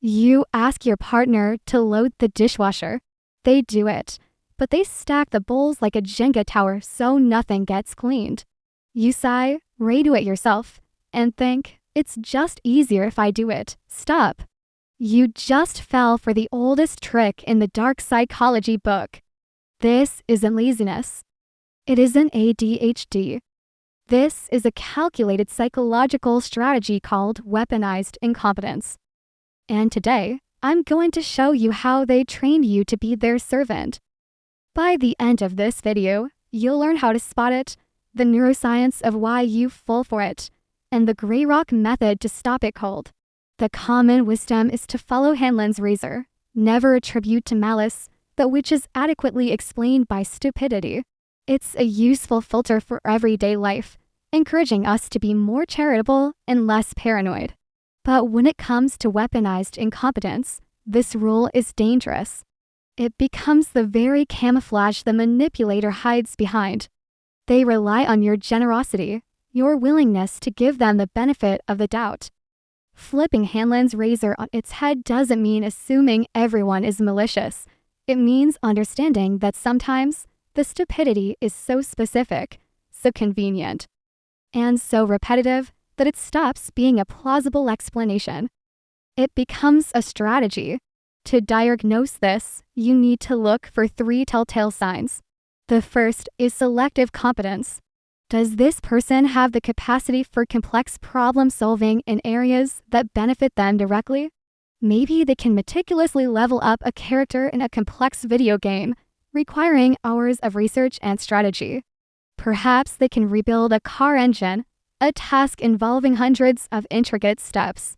You ask your partner to load the dishwasher. They do it, but they stack the bowls like a Jenga tower so nothing gets cleaned. You sigh, redo it yourself, and think, it's just easier if I do it. Stop. You just fell for the oldest trick in the dark psychology book. This isn't laziness. It isn't ADHD. This is a calculated psychological strategy called weaponized incompetence. And today, I'm going to show you how they trained you to be their servant. By the end of this video, you'll learn how to spot it, the neuroscience of why you fall for it, and the gray rock method to stop it cold. The common wisdom is to follow Hanlon's razor, never attribute to Malice, but which is adequately explained by Stupidity. It's a useful filter for everyday life, encouraging us to be more charitable and less paranoid. But when it comes to weaponized incompetence, this rule is dangerous. It becomes the very camouflage the manipulator hides behind. They rely on your generosity, your willingness to give them the benefit of the doubt. Flipping Hanlon's razor on its head doesn't mean assuming everyone is malicious. It means understanding that sometimes the stupidity is so specific, so convenient, and so repetitive that it stops being a plausible explanation. It becomes a strategy. To diagnose this, you need to look for 3 telltale signs. The first is selective competence. Does this person have the capacity for complex problem solving in areas that benefit them directly? Maybe they can meticulously level up a character in a complex video game, requiring hours of research and strategy. Perhaps they can rebuild a car engine, a task involving hundreds of intricate steps.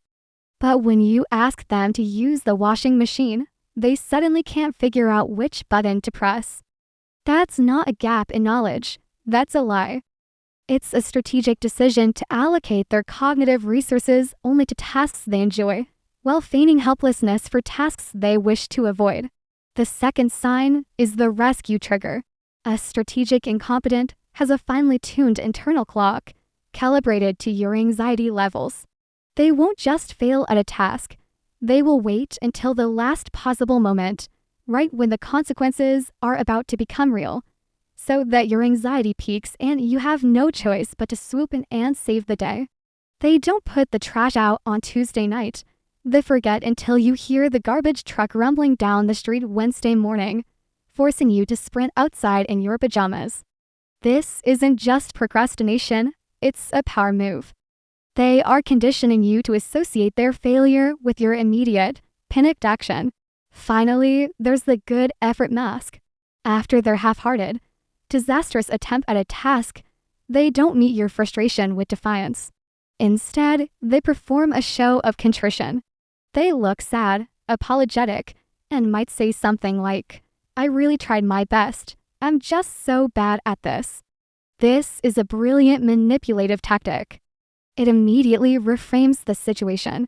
But when you ask them to use the washing machine, they suddenly can't figure out which button to press. That's not a gap in knowledge. That's a lie. It's a strategic decision to allocate their cognitive resources only to tasks they enjoy, while feigning helplessness for tasks they wish to avoid. The second sign is the rescue trigger. A strategic incompetent has a finely tuned internal clock, calibrated to your anxiety levels. They won't just fail at a task. They will wait until the last possible moment, right when the consequences are about to become real, so that your anxiety peaks and you have no choice but to swoop in and save the day. They don't put the trash out on Tuesday night. They forget until you hear the garbage truck rumbling down the street Wednesday morning, forcing you to sprint outside in your pajamas. This isn't just procrastination, it's a power move. They are conditioning you to associate their failure with your immediate, panicked action. Finally, there's the good effort mask. After their half-hearted, disastrous attempt at a task, they don't meet your frustration with defiance. Instead, they perform a show of contrition. They look sad, apologetic, and might say something like, "I really tried my best. I'm just so bad at this." This is a brilliant manipulative tactic. It immediately reframes the situation.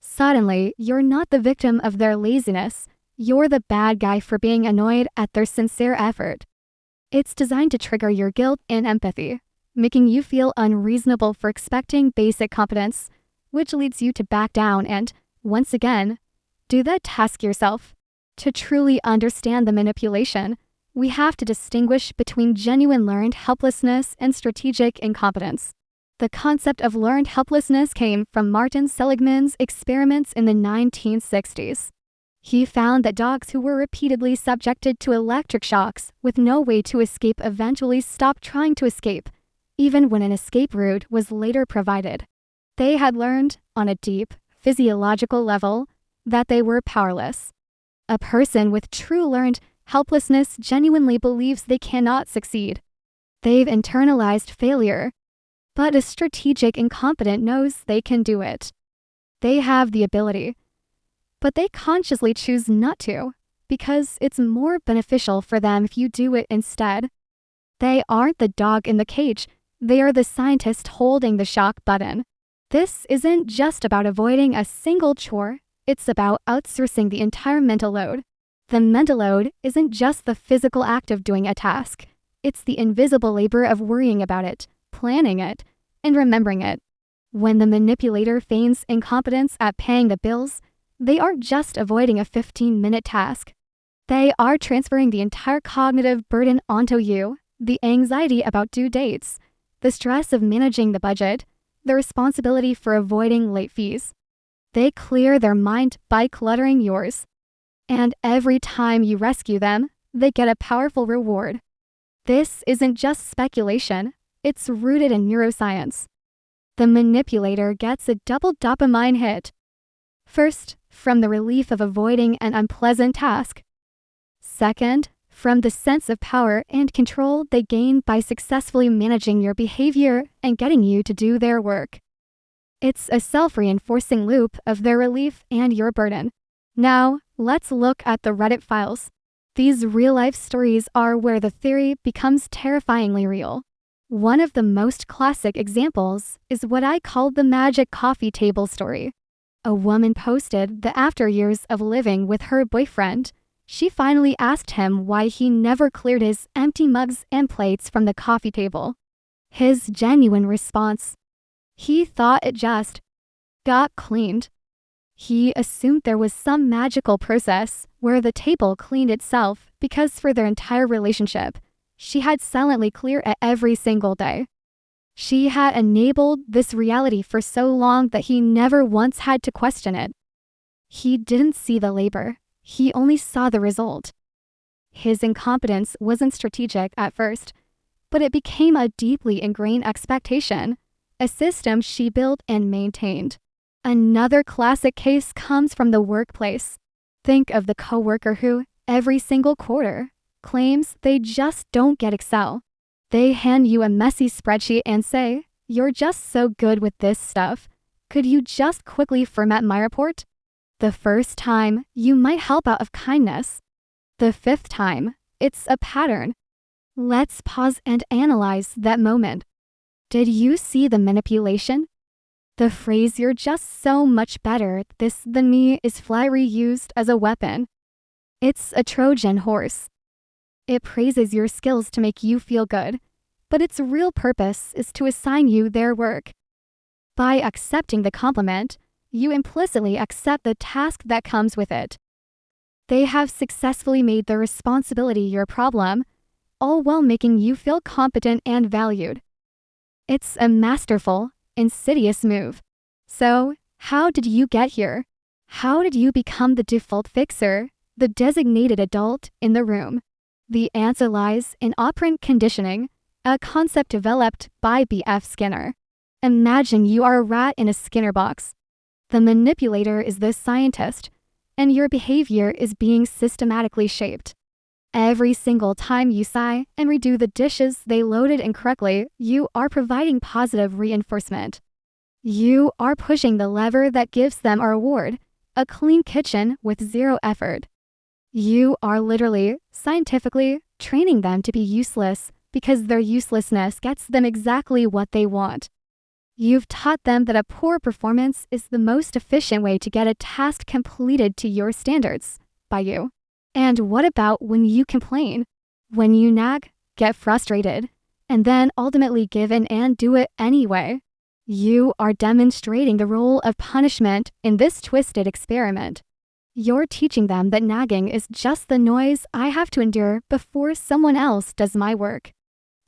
Suddenly, you're not the victim of their laziness. You're the bad guy for being annoyed at their sincere effort. It's designed to trigger your guilt and empathy, making you feel unreasonable for expecting basic competence, which leads you to back down and, once again, do the task yourself. To truly understand the manipulation, we have to distinguish between genuine learned helplessness and strategic incompetence. The concept of learned helplessness came from Martin Seligman's experiments in the 1960s. He found that dogs who were repeatedly subjected to electric shocks with no way to escape eventually stopped trying to escape, even when an escape route was later provided. They had learned, on a deep, physiological level, that they were powerless. A person with true learned helplessness genuinely believes they cannot succeed. They've internalized failure. But a strategic incompetent knows they can do it. They have the ability, but they consciously choose not to, because it's more beneficial for them if you do it instead. They aren't the dog in the cage, they are the scientist holding the shock button. This isn't just about avoiding a single chore, it's about outsourcing the entire mental load. The mental load isn't just the physical act of doing a task, it's the invisible labor of worrying about it, planning it, and remembering it. When the manipulator feigns incompetence at paying the bills, they aren't just avoiding a 15-minute task. They are transferring the entire cognitive burden onto you, the anxiety about due dates, the stress of managing the budget, the responsibility for avoiding late fees. They clear their mind by cluttering yours. And every time you rescue them, they get a powerful reward. This isn't just speculation, it's rooted in neuroscience. The manipulator gets a double dopamine hit. First, from the relief of avoiding an unpleasant task. Second, from the sense of power and control they gain by successfully managing your behavior and getting you to do their work. It's a self-reinforcing loop of their relief and your burden. Now, let's look at the Reddit files. These real-life stories are where the theory becomes terrifyingly real. One of the most classic examples is what I call the magic coffee table story. A woman posted that after years of living with her boyfriend, she finally asked him why he never cleared his empty mugs and plates from the coffee table. His genuine response: he thought it just got cleaned. He assumed there was some magical process where the table cleaned itself because for their entire relationship, she had silently cleared it every single day. She had enabled this reality for so long that he never once had to question it. He didn't see the labor. He only saw the result. His incompetence wasn't strategic at first, but it became a deeply ingrained expectation, a system she built and maintained. Another classic case comes from the workplace. Think of the coworker who, every single quarter, claims they just don't get Excel. They hand you a messy spreadsheet and say, "You're just so good with this stuff. Could you just quickly format my report?" The first time, you might help out of kindness. The fifth time, it's a pattern. Let's pause and analyze that moment. Did you see the manipulation? The phrase "you're just so much better at this than me" is flat reused as a weapon. It's a Trojan horse. It praises your skills to make you feel good, but its real purpose is to assign you their work. By accepting the compliment, you implicitly accept the task that comes with it. They have successfully made their responsibility your problem, all while making you feel competent and valued. It's a masterful, insidious move. So, how did you get here? How did you become the default fixer, the designated adult in the room? The answer lies in operant conditioning, a concept developed by B.F. Skinner. Imagine you are a rat in a Skinner box. The manipulator is the scientist, and your behavior is being systematically shaped. Every single time you sigh and redo the dishes they loaded incorrectly, you are providing positive reinforcement. You are pushing the lever that gives them a reward, a clean kitchen with zero effort. You are literally, scientifically, training them to be useless because their uselessness gets them exactly what they want. You've taught them that a poor performance is the most efficient way to get a task completed to your standards, by you. And what about when you complain? When you nag, get frustrated, and then ultimately give in and do it anyway? You are demonstrating the role of punishment in this twisted experiment. You're teaching them that nagging is just the noise I have to endure before someone else does my work.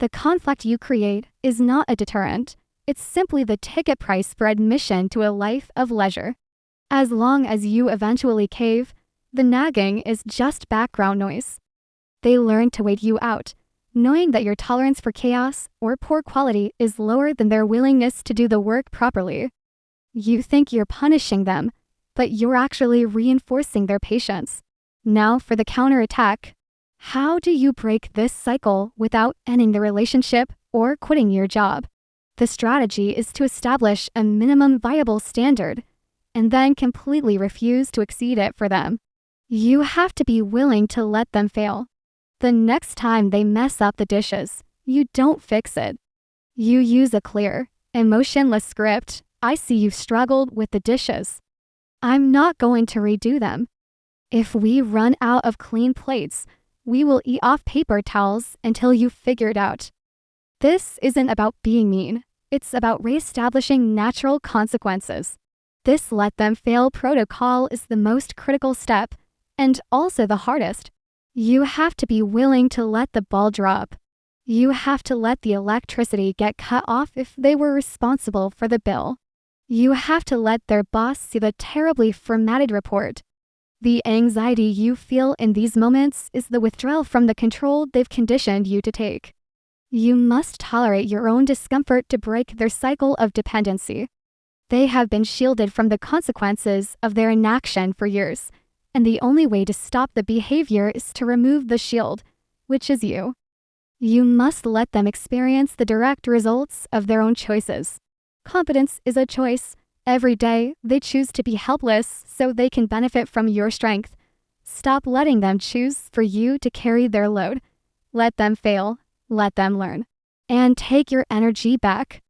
The conflict you create is not a deterrent. It's simply the ticket price for admission to a life of leisure. As long as you eventually cave, the nagging is just background noise. They learn to wait you out, knowing that your tolerance for chaos or poor quality is lower than their willingness to do the work properly. You think you're punishing them, but you're actually reinforcing their patience. Now for the counterattack. How do you break this cycle without ending the relationship or quitting your job? The strategy is to establish a minimum viable standard and then completely refuse to exceed it for them. You have to be willing to let them fail. The next time they mess up the dishes, you don't fix it. You use a clear, emotionless script. "I see you've struggled with the dishes. I'm not going to redo them. If we run out of clean plates, we will eat off paper towels until you figure it out." This isn't about being mean. It's about reestablishing natural consequences. This let them fail protocol is the most critical step, and also the hardest. You have to be willing to let the ball drop. You have to let the electricity get cut off if they were responsible for the bill. You have to let their boss see the terribly formatted report. The anxiety you feel in these moments is the withdrawal from the control they've conditioned you to take. You must tolerate your own discomfort to break their cycle of dependency. They have been shielded from the consequences of their inaction for years, and the only way to stop the behavior is to remove the shield, which is you. You must let them experience the direct results of their own choices. Competence is a choice. Every day, they choose to be helpless so they can benefit from your strength. Stop letting them choose for you to carry their load. Let them fail. Let them learn. And take your energy back.